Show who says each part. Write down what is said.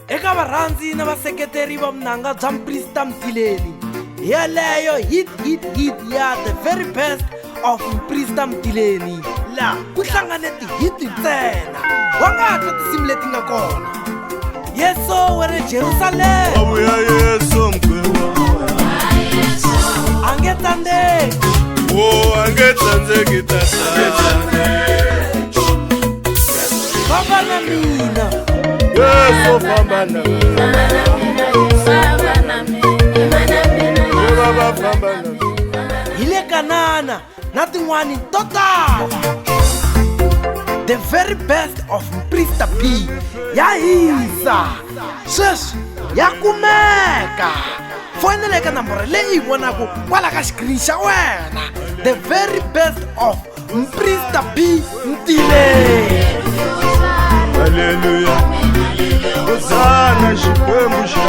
Speaker 1: Eka varhandzi na vaseketeri va vunanga bya Muprista Mtileni, yeleyo hit ya the very best of Muprista Mtileni, la ku hlangane ti-hit ntsena, wa nga twa tinsimu leti nga kona. Yeso were Jerusalem,
Speaker 2: abuya Yesu mkwema,
Speaker 1: angetandeki,
Speaker 2: oh angetandeki tata,
Speaker 1: famba na mina,
Speaker 2: Yesu famba na mina, baba famba na mina,
Speaker 1: hile kanana na tin'wani to tala. The very best of Muprista P ya hisa, sweswi ya kumeka. Fonela eka nambara leyi vonaku kwala ka screen xa wena. The very best of Muprista P Mtileni.
Speaker 2: haleluya, hosana xikwembu xa